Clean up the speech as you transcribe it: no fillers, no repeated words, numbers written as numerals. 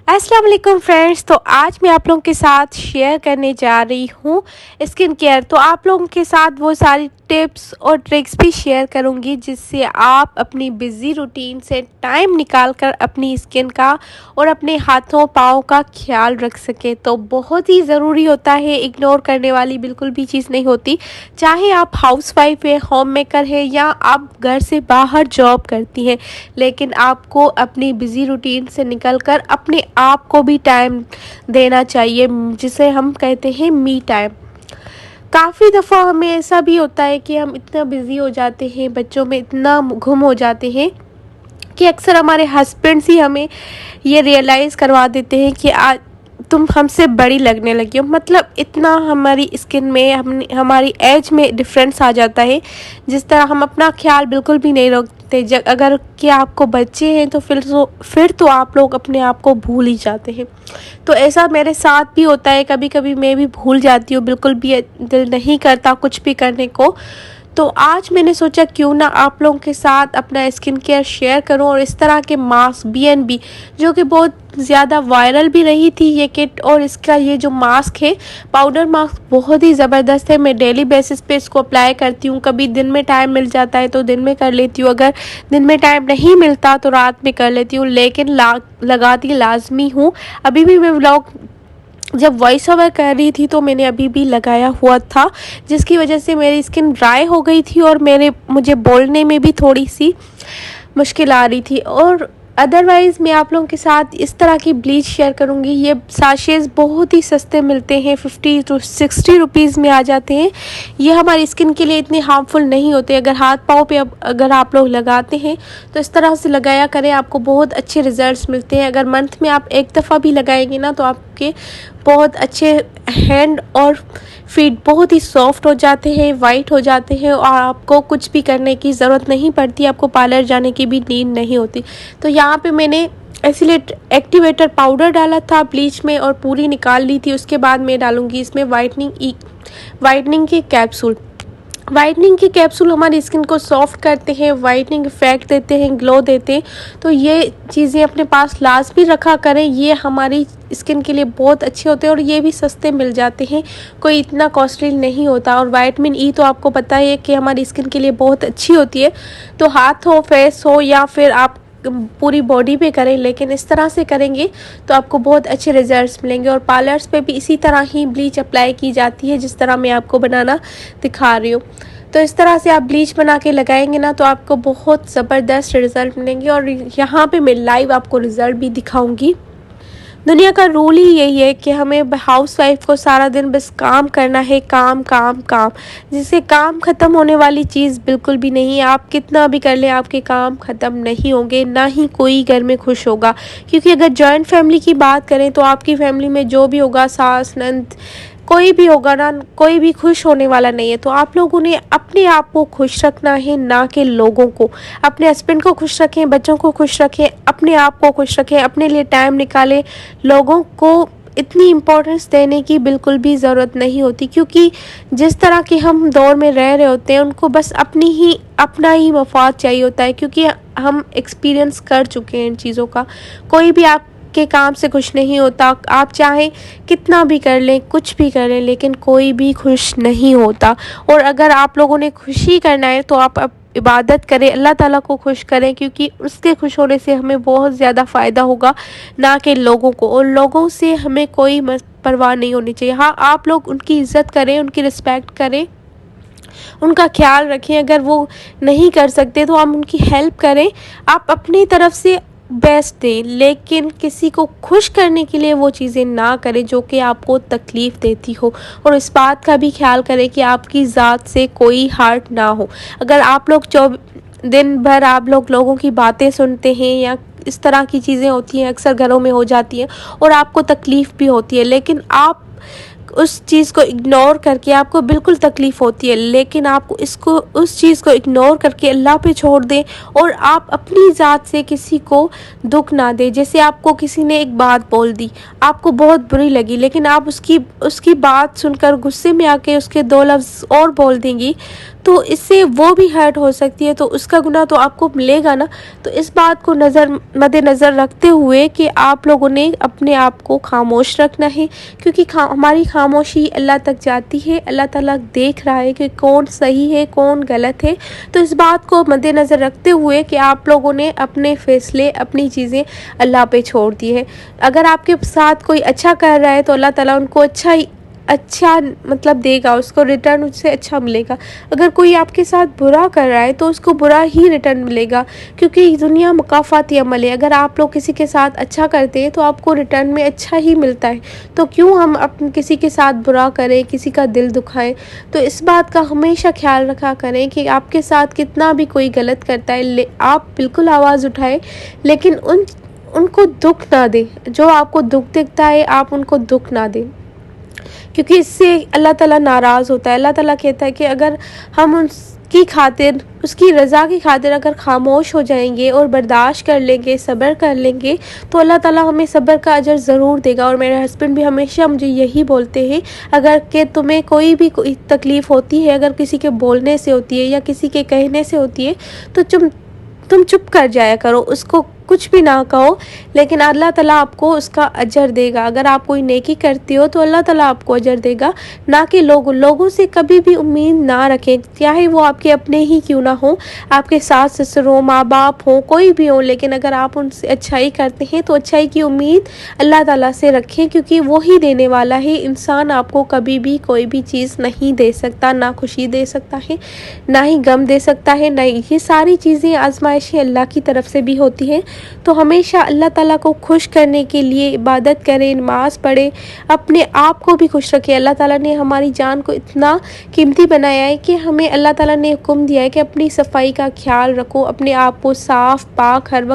अस्सलाम वालेकुम फ्रेंड्स। तो आज मैं आप लोगों के साथ शेयर करने जा रही हूँ स्किन केयर। तो आप लोगों के साथ वो सारी टिप्स और ट्रिक्स भी शेयर करूँगी जिससे आप अपनी बिज़ी रूटीन से टाइम निकाल कर अपनी स्किन का और अपने हाथों पाँव का ख्याल रख सकें। तो बहुत ही ज़रूरी होता है, इग्नोर करने वाली बिल्कुल भी चीज़ नहीं होती। चाहे आप हाउसवाइफ है, होम मेकर है या आप घर से बाहर जॉब करती हैं, लेकिन आपको अपनी बिज़ी रूटीन से निकल कर अपने आप को भी टाइम देना चाहिए, जिसे हम कहते हैं मी टाइम। काफ़ी दफ़ा हमें ऐसा भी होता है कि हम इतना बिज़ी हो जाते हैं, बच्चों में इतना गुम हो जाते हैं कि अक्सर हमारे हस्बैंड्स ही हमें ये रियलाइज़ करवा देते हैं कि आज तुम हमसे बड़ी लगने लगी हो। मतलब इतना हमारी स्किन में हमारी एज में डिफरेंस आ जाता है, जिस तरह हम अपना ख्याल बिल्कुल भी नहीं रखते। अगर कि आपको बच्चे हैं तो फिर तो आप लोग अपने आप को भूल ही जाते हैं। तो ऐसा मेरे साथ भी होता है, कभी कभी मैं भी भूल जाती हूँ, बिल्कुल भी दिल नहीं करता कुछ भी करने को। तो आज मैंने सोचा क्यों ना आप लोगों के साथ अपना स्किन केयर शेयर करूं और इस तरह के मास्क BNB, जो कि बहुत ज़्यादा वायरल भी रही थी ये किट, और इसका ये जो मास्क है, पाउडर मास्क, बहुत ही ज़बरदस्त है। मैं डेली बेसिस पे इसको अप्लाई करती हूँ। कभी दिन में टाइम मिल जाता है तो दिन में कर लेती हूँ, अगर दिन में टाइम नहीं मिलता तो रात में कर लेती हूँ, लेकिन लगाती लाजमी हूँ। अभी भी मैं व्लॉग जब वॉइस ओवर कर रही थी तो मैंने अभी भी लगाया हुआ था, जिसकी वजह से मेरी स्किन ड्राई हो गई थी और मुझे बोलने में भी थोड़ी सी मुश्किल आ रही थी। और अदरवाइज़ मैं आप लोगों के साथ इस तरह की ब्लीच शेयर करूंगी। ये साशेज़ बहुत ही सस्ते मिलते हैं, 50 to 60 रुपीज़ में आ जाते हैं। ये हमारी स्किन के लिए इतने हार्मफुल नहीं होते। अगर हाथ पाँव पे अगर आप लोग लगाते हैं तो इस तरह से लगाया करें, आपको बहुत अच्छे रिजल्ट्स मिलते हैं। अगर मंथ में आप एक दफ़ा भी लगाएंगे ना तो आपके बहुत अच्छे हैंड और फीट बहुत ही सॉफ्ट हो जाते हैं, वाइट हो जाते हैं, और आपको कुछ भी करने की ज़रूरत नहीं पड़ती, आपको पार्लर जाने की भी नीड नहीं होती। तो यहाँ पे मैंने एसिलेट एक्टिवेटर पाउडर डाला था ब्लीच में और पूरी निकाल ली थी। उसके बाद मैं डालूँगी इसमें वाइटनिंग के कैप्सूल। वाइटनिंग के कैप्सूल हमारी स्किन को सॉफ्ट करते हैं, वाइटनिंग इफेक्ट देते हैं, ग्लो देते हैं। तो ये चीज़ें अपने पास लाजमी रखा करें, ये हमारी स्किन के लिए बहुत अच्छे होते हैं और ये भी सस्ते मिल जाते हैं, कोई इतना कॉस्टली नहीं होता। और विटामिन ई तो आपको पता है कि हमारी स्किन के लिए बहुत अच्छी होती है। तो हाथ हो, फेस हो, या फिर आप पूरी बॉडी पे करें, लेकिन इस तरह से करेंगे तो आपको बहुत अच्छे रिजल्ट्स मिलेंगे। और पार्लर्स पे भी इसी तरह ही ब्लीच अप्लाई की जाती है, जिस तरह मैं आपको बनाना दिखा रही हूँ। तो इस तरह से आप ब्लीच बना के लगाएंगे ना तो आपको बहुत ज़बरदस्त रिज़ल्ट मिलेंगे। और यहाँ पे मैं लाइव आपको रिज़ल्ट भी दिखाऊंगी। दुनिया का रूल ही यही है कि हमें हाउसवाइफ को सारा दिन बस काम करना है, काम काम काम, जिससे काम ख़त्म होने वाली चीज़ बिल्कुल भी नहीं है। आप कितना भी कर लें, आपके काम ख़त्म नहीं होंगे, ना ही कोई घर में खुश होगा। क्योंकि अगर जॉइंट फैमिली की बात करें तो आपकी फैमिली में जो भी होगा, सास नंद कोई भी होगा ना, कोई भी खुश होने वाला नहीं है। तो आप लोगों ने अपने आप को खुश रखना है, ना कि लोगों को। अपने हस्बैंड को खुश रखें, बच्चों को खुश रखें, अपने आप को खुश रखें, अपने लिए टाइम निकालें। लोगों को इतनी इम्पोर्टेंस देने की बिल्कुल भी ज़रूरत नहीं होती, क्योंकि जिस तरह के हम दौर में रह रहे होते हैं उनको बस अपना ही मफाद चाहिए होता है, क्योंकि हम एक्सपीरियंस कर चुके हैं इन चीज़ों का। कोई भी आप के काम से खुश नहीं होता, आप चाहें कितना भी कर लें, कुछ भी कर लें, लेकिन कोई भी खुश नहीं होता। और अगर आप लोगों ने खुशी करना है तो आप इबादत करें, अल्लाह ताला को खुश करें, क्योंकि उसके खुश होने से हमें बहुत ज़्यादा फ़ायदा होगा, ना कि लोगों को। और लोगों से हमें कोई परवाह नहीं होनी चाहिए। हाँ, आप लोग उनकी इज़्ज़त करें, उनकी रिस्पेक्ट करें, उनका ख्याल रखें। अगर वो नहीं कर सकते तो हम उनकी हेल्प करें, आप अपनी तरफ से बेस्ट दें, लेकिन किसी को खुश करने के लिए वो चीज़ें ना करें जो कि आपको तकलीफ़ देती हो। और इस बात का भी ख्याल करें कि आपकी ज़ात से कोई हर्ट ना हो। अगर आप लोग दिन भर आप लोगों की बातें सुनते हैं या इस तरह की चीज़ें होती हैं, अक्सर घरों में हो जाती हैं और आपको तकलीफ़ भी होती है, लेकिन आप उस चीज़ को इग्नोर करके, आपको बिल्कुल तकलीफ़ होती है लेकिन आप उस चीज़ को इग्नोर करके अल्लाह पे छोड़ दें, और आप अपनी ज़ात से किसी को दुख ना दें। जैसे आपको किसी ने एक बात बोल दी, आपको बहुत बुरी लगी, लेकिन आप उसकी बात सुनकर गुस्से में आके उसके 2 लफ्ज़ और बोल देंगी, तो इससे वो भी हर्ट हो सकती है, तो उसका गुनाह तो आपको मिलेगा ना। तो इस बात को मद्देनज़र रखते हुए कि आप लोगों ने अपने आप को खामोश रखना है, क्योंकि हमारी खामोशी अल्लाह तक जाती है। अल्लाह ताला देख रहा है कि कौन सही है कौन गलत है। तो इस बात को मद्देनज़र रखते हुए कि आप लोगों ने अपने फ़ैसले अपनी चीज़ें अल्लाह पे छोड़ दी है। अगर आपके साथ कोई अच्छा कर रहा है तो अल्लाह ताला उनको अच्छा मतलब देगा, उसको रिटर्न उससे अच्छा मिलेगा। अगर कोई आपके साथ बुरा कर रहा है तो उसको बुरा ही रिटर्न मिलेगा, क्योंकि दुनिया मुकाफ़ाती अमल है। अगर आप लोग किसी के साथ अच्छा करते हैं तो आपको रिटर्न में अच्छा ही मिलता है। तो क्यों हम किसी के साथ बुरा करें, किसी का दिल दुखाएं। तो इस बात का हमेशा ख्याल रखा करें कि आपके साथ कितना भी कोई गलत करता है, आप बिल्कुल आवाज़ उठाएं, लेकिन उनको दुख ना दें। जो आपको दुख दिखता है आप उनको दुख ना दें, क्योंकि इससे अल्लाह ताला नाराज़ होता है। अल्लाह ताला कहता है कि अगर हम उसकी खातिर, उसकी रज़ा की खातिर अगर खामोश हो जाएंगे और बर्दाश्त कर लेंगे, सब्र कर लेंगे, तो अल्लाह ताला हमें सब्र का अजर ज़रूर देगा। और मेरे हस्बैंड भी हमेशा मुझे यही बोलते हैं, अगर कि तुम्हें कोई तकलीफ़ होती है, अगर किसी के बोलने से होती है या किसी के कहने से होती है, तो तुम चुप कर जाया करो, उसको कुछ भी ना कहो, लेकिन अल्लाह ताला आपको उसका अजर देगा। अगर आप कोई नेकी करती हो तो अल्लाह ताला आपको अजर देगा, ना कि लोगों से कभी भी उम्मीद ना रखें, चाहे वो आपके अपने ही क्यों ना हो, आपके सास ससुर हो, माँ बाप हो, कोई भी हो। लेकिन अगर आप उनसे अच्छाई करते हैं तो अच्छाई की उम्मीद अल्लाह ताला से रखें, क्योंकि वो ही देने वाला है। इंसान आपको कभी भी कोई भी चीज़ नहीं दे सकता, ना खुशी दे सकता है, ना ही गम दे सकता है, ना ये सारी चीज़ें आजमाइशें अल्लाह की तरफ से भी होती हैं। तो हमेशा अल्लाह ताला को खुश करने के लिए इबादत करें, नमाज़ पढ़ें, अपने आप को भी खुश रखें। अल्लाह ताला ने हमारी जान को इतना कीमती बनाया है कि हमें अल्लाह ताला ने हुक्म दिया है कि अपनी सफाई का ख्याल रखो, अपने आप को साफ़ पाक हर वक्त